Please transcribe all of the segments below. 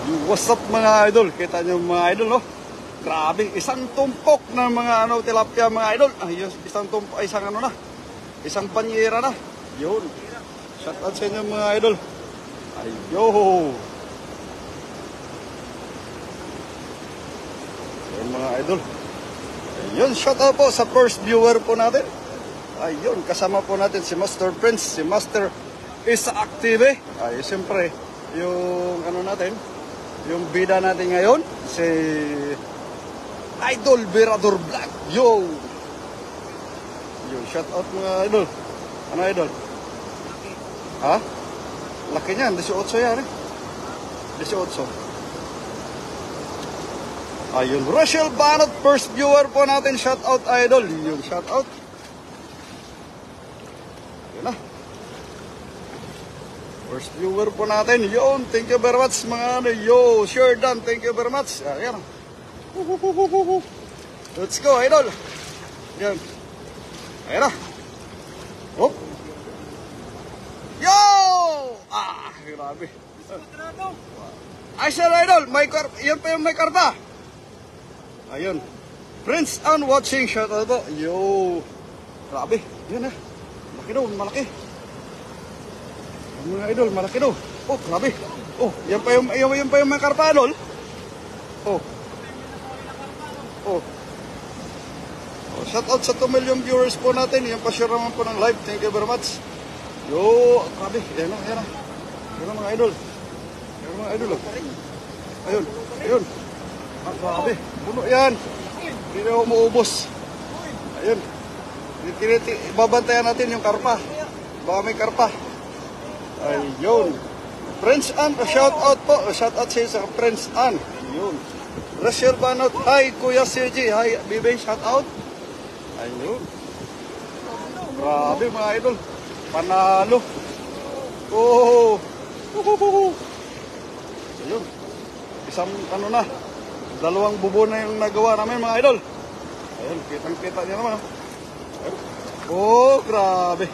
What's up mga idol? Kita nyo mga idol, no? Grabe, isang tumpok na mga tilapia mga idol. Ayun, isang tumpok, isang ano na. Isang panyera na. Yun. Shout out sa inyo mga idol. Ayun. Ayun mga idol. Ayun, shout out po sa first viewer po natin. Ayun, kasama po natin si Master Prince, si Master Isa Active. Ay, siyempre, yung ano natin, yung bida natin ngayon, si Idol Berador Vlog. Yo! Yo, shout out mga idol. Ano idol? Ha? Laki niyan, 18 yan eh. 18. Ayun, Rochelle Banot, first viewer po natin. Shout out idol. Yun, shout out. Yun na. First viewer po natin. Yun, thank you very much mga ano. Yo, sure done. Thank you very much. Ayan. Let's go, idol. Yan. Ayan na. Hop. Yo! Ah, grabe. Ay, sir, idol. Yan pa yung may karta. Ayun. Prince Anne watching. Shout out po. Yo. Grabe. Yan na. Malaki daw. Malaki. Mga idol, malaki daw. Oh, grabe. Oh, yan pa yung may karta, idol. Oh. Oh. Oh, shout out sa 2 million viewers po natin. Yan pa share naman po ng live. Thank you very much. Yo, grabe. Yan na, yan na. Yan na mga idol. Yan mga idol. Ayun, ayun. Ah, grabe. Puno yan. Hindi na umuubos. Ayun. Babantayan natin yung karpa. Baka may karpa. Ayun. Prince Anne, shout out po. Shout out sa Prince Anne. Ayun. Rochelle Banot. Hi, Kuya CG. Hi, Bibi. Shout out. Ayun. Grabe mga idol. Panalo. Oh. Ayun. Isang ano na. 2 bubo na yung nagawa namin mga idol. Ayun, kitang-kita niya naman. Oh, grabe.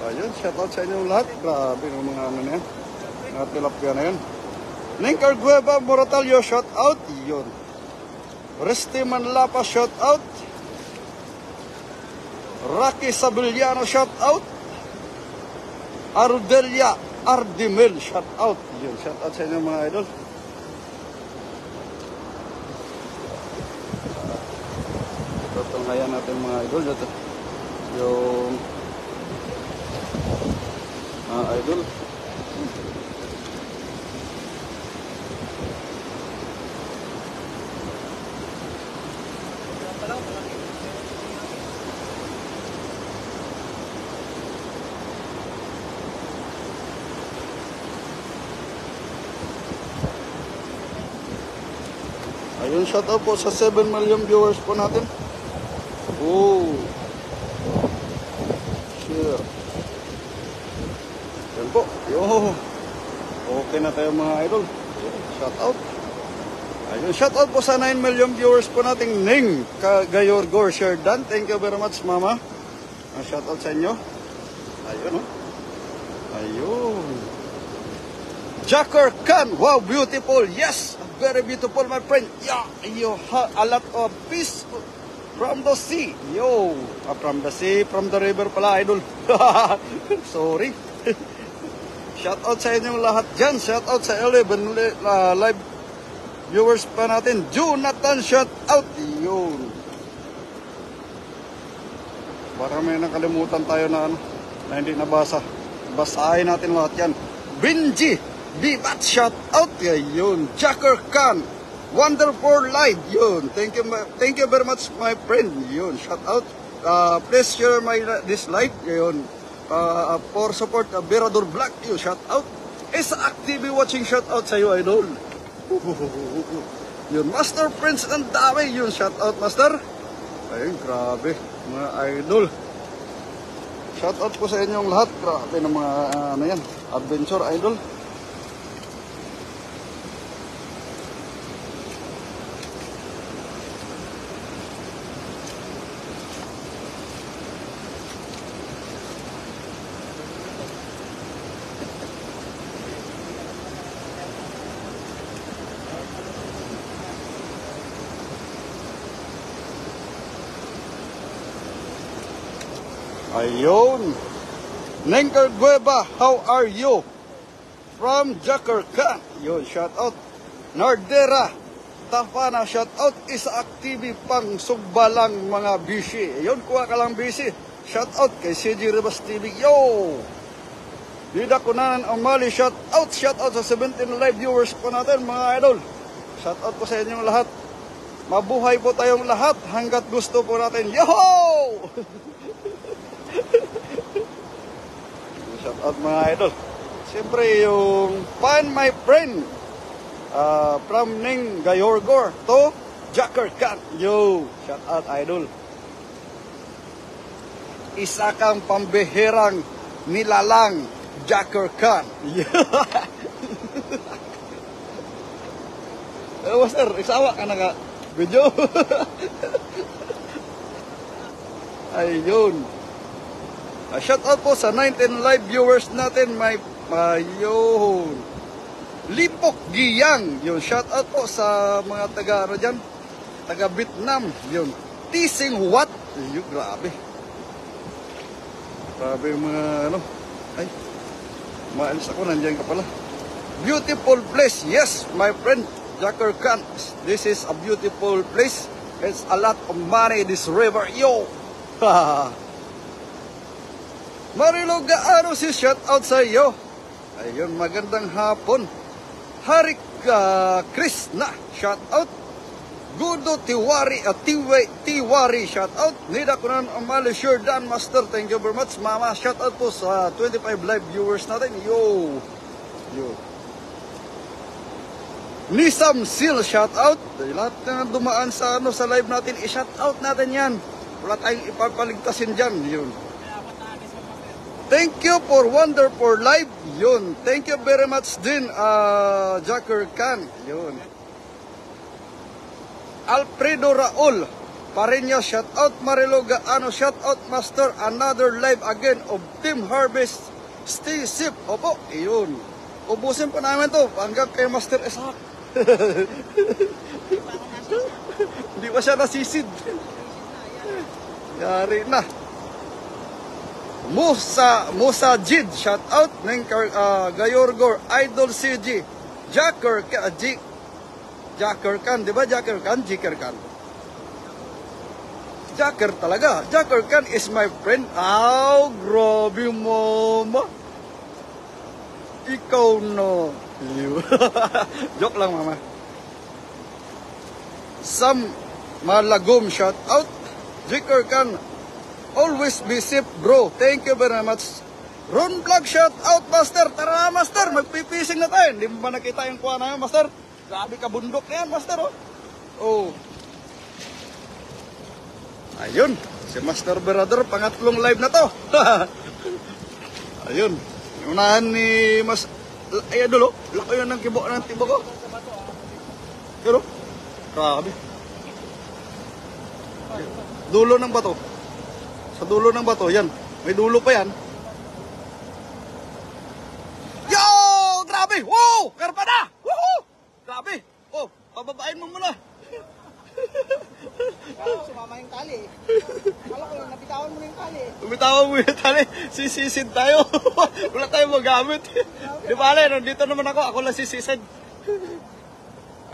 Ayun, shout out sa inyong lahat. Grabe ng mga ano na yan. Mga tilapia na yan. Ning Argueva Moratalio, shout out. Yun. Resti Manlapa, shout out. Rocky Sabiliano, shout out. Ardelia Ardimel, shout out. Yun, shout out sa inyo mga idol. Tutunghayan natin mga idol. Ito yung mga idol. Ayun, shout out po sa 7 million viewers po natin. Oh. Share. Yan po. Yo. Okay na tayo mga idol. Shout out. Ayun, shout out po sa 9 million viewers po nating Ning Kagayorgor. Share done. Thank you very much, mama. Shout out sa inyo. Ayun, oh. Ayun. Jacker Khan. Wow, beautiful. Yes. Very beautiful, my friend. Yeah, you have a lot of peace from the sea. Yo, from the sea, from the river pala, idol. Sorry. Shout out sa inyong lahat dyan. Shout out sa 11 live viewers pa natin. Jonathan, shout out. Yun. Baka may nakalimutan tayo na ano, na hindi nabasa. Basahin natin lahat yan. Benji Bibat, shout out. Yun. Jacker Khan, wonderful live. Yun. Thank you very much, my friend. Yun. Shout out. Please share this live. Yun. For support Berador Vlog. Yun. Shout out. Isa Active watching. Shout out sa iyo, idol. Yun. Master Prince and dami. Yun. Shout out, Master. Ayun. Grabe. Mga idol. Shout out po sa inyong lahat. Grabe ng mga ano yan. Adventure, idol. Ayun. Nenker Gueva, how are you? From Jakarta. Yun, shout out. Nardera, Tafana, shout out. Isa aktibi pang sugbalang mga busy. Ayun, kuha ka lang busy. Shout out kay CG Rivas TV. Yo! Dida Kunanan Amali, shout out sa 17 live viewers po natin mga idol. Shout out po sa inyong lahat. Mabuhay po tayong lahat hanggat gusto po natin. Yo! Shout out mga idol. Siyempre yung Find My Friend from Ning Gayorgor to Jakarta. Yo! Shout out idol. Isa kang pambihirang nilalang Jakarta. Master, isawa ka na ka. Video. Ayun. Shout out po sa 19 live viewers natin. Ayun. Lipok Giyang. Yun, shout out po sa mga taga ano dyan. Taga Vietnam. Yun. Tising what? Ayun, grabe. Grabe yung mga ano. Ay. Maalis ako, nandiyan ka pala. Beautiful place. Yes, my friend. Jakarta. This is a beautiful place. It's a lot of money, this river. Yo! Marilo Gaano si shout out sa iyo. Ayun, magandang hapon. Harik Krishna, shout out. Gudo Tiwari, Tiwari, shout out. Nida Kunan Amali, sure done, master. Thank you very much, mama. Shout out po sa 25 live viewers natin. Yo! Yo! Nisam Sil, shout out. Lahat na dumaan sa sa live natin, i-shout out natin yan. Wala tayong ipapaligtasin dyan. Yun. Thank you for wonderful live. Yun. Thank you very much din, Jakarta. Yun. Alfredo Raul, Pareño, shout out. Marilo Gaano, shout out, master. Another live again of Team Harvest. Stay safe. Opo, yun. Ubusin po namin to hanggang kay Master Ishak. Hindi pa siya nasisid. Yari na. Musa Jid, shout out. Nenker Gayorgor, Idol CG. Jakarta, Jakarta, di ba Jakarta? Jakarta. Jakarta talaga. Jakarta is my friend. Aw, grabe mama. Ikaw no. Joke lang mama. Sam Malagom, shout out. Jakarta, always be safe bro. Thank you very much. Ron Vlog, shout out master. Tara master, magpipising na tayo. Hindi mo ba nakita yung kuha na yun master? Grabe ka bundok na yan master oh. Oh. Ayun, si Master Brother, pangatlong live na to. Ayun, unahan ni Mas... Ay, dulo, laki yun ng kibo ng tibo ko. Pero, grabe. Dulo ng bato. Sa dulo ng bato, yan. May dulo pa yan. Yo! Grabe! Wow! Karpa na! Woohoo! Grabe! Oh, pababain mo muna. Sumama yung tali. Akala ko lang, nabitawan mo na yung tali. Bitawan mo yung tali. Sisisid tayo. Wala tayong magamit. Di ba, nandito naman ako. Ako lang sisisid.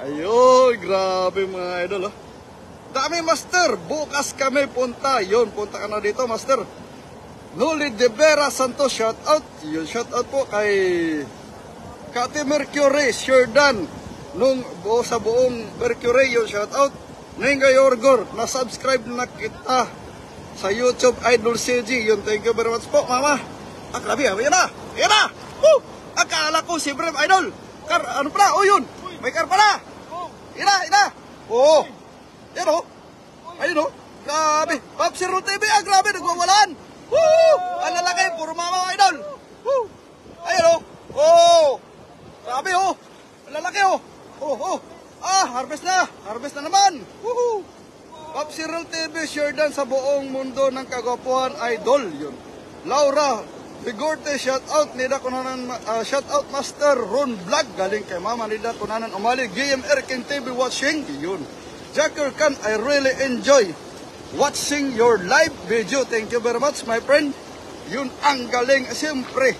Ayun, grabe mga idol. Oh. Dami, master. Bukas kami punta. Yun, punta ka na dito, master. Noli de Vera Santos, shout out. Yun, shout out po kay Kati Mercury, sure done. Sa buong Mercury, yun, shout out. Nenga Yorgor, na-subscribe na kita sa YouTube Idol CG. Yun, thank you very much po, mama. Grabe, yan na! Yan na! Woo! Akala ko si Brem Idol. Ano pala? Oh, yun! May car pala! Yan na, yan na! Oo! Yan o! Ayun o! Grabe! Popsiro TV, grabe! Nagwawalaan! Woo! Ang lalaki, puro mama Idol! Woo! Ayun o! Oh! Grabe o! Ang lalaki o! Oh, oh! Harvest na! Harvest na naman! Woohoo! Popsiral TV, share dan sa buong mundo ng kagwapuhan, idol. Yun. Laura Bigorte, shout out. Nida Kunanan, shout out Master Ron Vlog. Galing kay Mama Nida Kunanan Umali. GMR King TV watching. Yun. Jakarta, I really enjoy watching your live video. Thank you very much, my friend. Yun ang galing. Siyempre,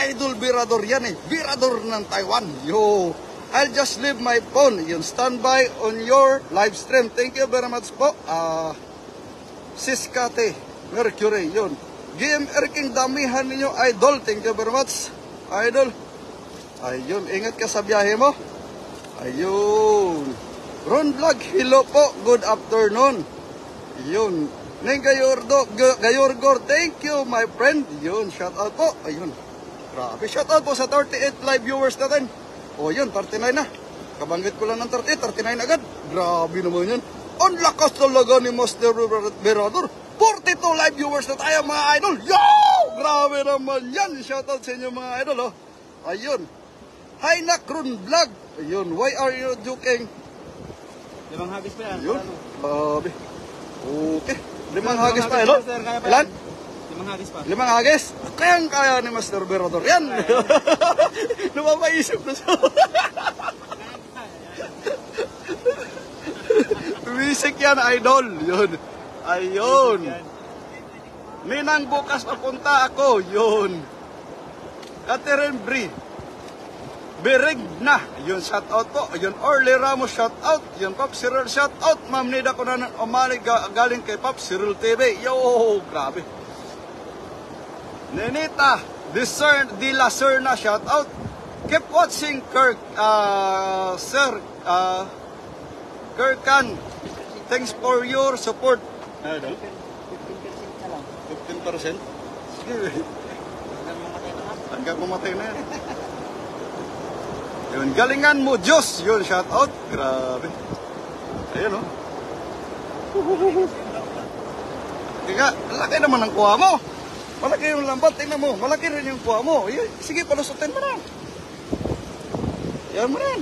Idol Virador yan eh. Virador ng Taiwan. Yo, I'll just leave my phone. Yun, standby on your live stream. Thank you very much po. Siskate Mercury. Yun. GMR King, damihan ninyo, Idol. Thank you very much, Idol. Ayun, ingat ka sa biyahe mo. Ayun. Ron Vlog, hello po. Good afternoon. Yun. Neng Gayorgor, thank you, my friend. Yun, shout out po. Ayun. Grabe, shout out po sa 38 live viewers natin. O yun, 39 na. Kabanggit ko lang ng 38, 39 agad. Grabe naman yun. Ang lakas talaga ni Master Virador. 42 live viewers na tayo, mga idol. Yo! Grabe naman yan. Shout out sa inyo, mga idol. Oh. Ayun. Hi, Nakron Vlog. Ayun, why are you joking? 5 hagis pa yan. Ayun. Grabe. Okay. 5 hagis pa, idol. Ilan? 5 hagis pa. 5 hagis? Kayang-kaya ni Master Virador yan. Napapaisip na siya. Tumisik yan, idol. Yun. Ayun. Ninang bukas papunta ako. Yun. Catherine Brie. Birig na. Yun, shout out po. Yun, Orly Ramos, shout out. Yun, Pop Cyril, shout out. Ma'am Nida ko na umali galing kay Pop Cyril TV. Yo, grabe. Nenita, De La Serna, shout out. Keep watching, Kirk, Sir, Kirkan. Thanks for your support. Ano? 15% na lang. 15%? Sige. Hanggang mamatay na yan. Yun, galingan mo, Diyos. Yun, shout out. Grabe. Ayun, oh. Kaya, laki naman ang kuha mo. Malaki yung lambat, tingnan mo. Malaki rin yung kuha mo. Sige, palusutin mo na. Yan mo rin.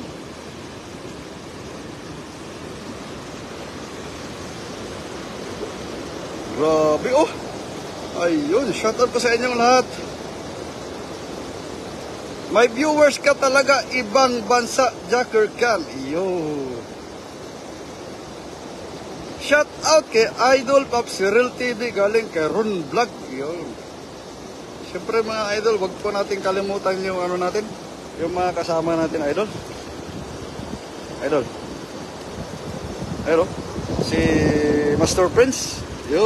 Grabe, oh. Ayun, shout out ko sa inyong lahat. May viewers ka talaga, ibang bansa, Jacker Khan. Yo. Shout out kay Idol Pop Cyril TV, galing kay Ron Vlog. Yo. Siyempre mga idol, wag po natin kalimutan yung ano natin, yung mga kasama natin, idol. Idol. Ayun, si Master Prince. Yo.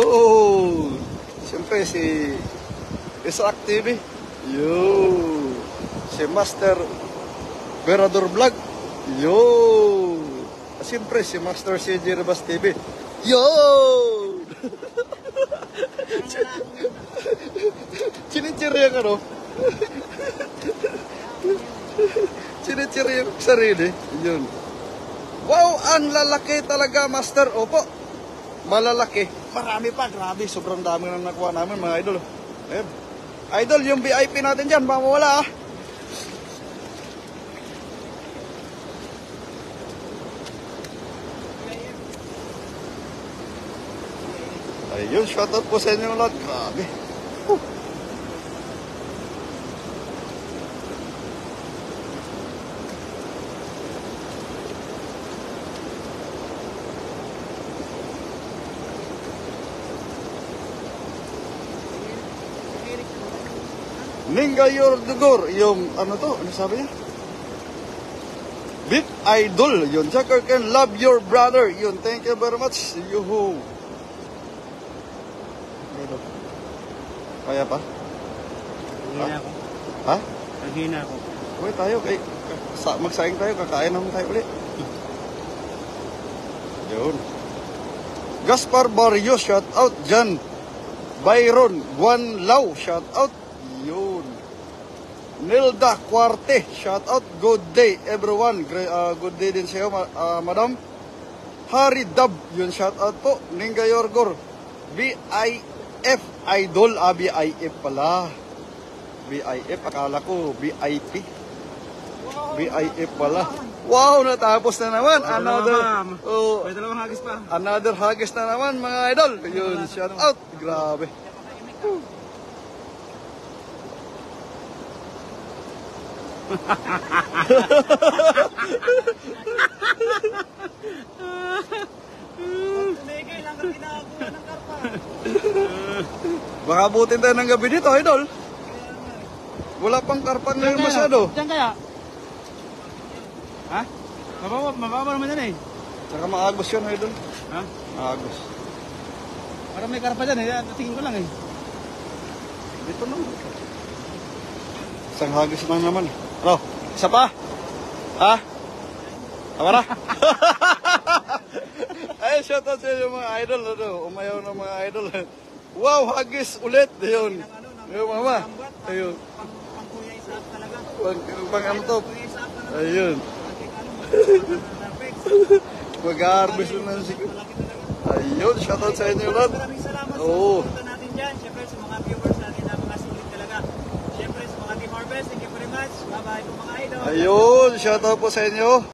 Siyempre si Isaac TV. Yo. Si Master Virador Vlog. Yo. Siyempre si Master CJ Rebas TV. Yo. Chinichiri yung ano. Chinichiri yung sarili. Yun. Wow, ang lalaki talaga, Master. Opo. Malalaki. Marami pa. Grabe. Sobrang dami na nakuha namin, mga idol. Ayun. Idol, yung VIP natin dyan, baka mawala ah. Ayun, shoutout po sa inyo lahat. Grabe. Ninga Yordugor, yung ano to, ano sabi niya? Big Idol, yun. Jacker can love your brother, yun. Thank you very much. Yuhu. Kaya pa? Naghina ako. Ha? Naghina ako. Uy, tayo. Magsaing tayo. Kakain naman tayo ulit. Yun. Gaspar Barrio, shout out dyan. Byron Juan Lau, shout out. Yun. Nilda Cuarte, shout out. Good day, everyone. Good day din sa'yo, madam. Harry Dab, yun, shout out po. Ninga Yorgor. BIF Idol, BIF pala. BIF, akala ko BIP. BIF pala. Wow, natapos na naman. Pwede lang hagis pa. Another hagis na naman, mga idol. Yun, shout out. Grabe. Hindi, kailangan ginagawa. Baka abutin tayo ng gabi dito, idol. Wala pang karpan ngayon masyado. Diyan kaya? Ha? Mababa naman yan eh. Saka maagos yun, idol. Ha? Maagos. Parang may karpa dyan eh. Tingin ko lang eh. Dito naman. Isang hagis na naman. Ano? Isa pa? Ha? Tama na? Ay, shoutout sa inyo mga idol. Ano? Umayaw ng mga idol. Wow, hagis ulit. Ayun. Ayun, mama. Ayun. Pang-kuya isaap talaga. Pang ano to? Kuya isaap talaga. Ayun. Mag-harvest na siguro. Ayun, shoutout sa inyo lahat. Maraming salamat sa Oo. suporta natin dyan. Siyempre sa mga viewers natin na mga sulit talaga. Siyempre sa mga Team Harvest, thank you very much. Bye-bye po mga idol. Ayun, shoutout po sa inyo.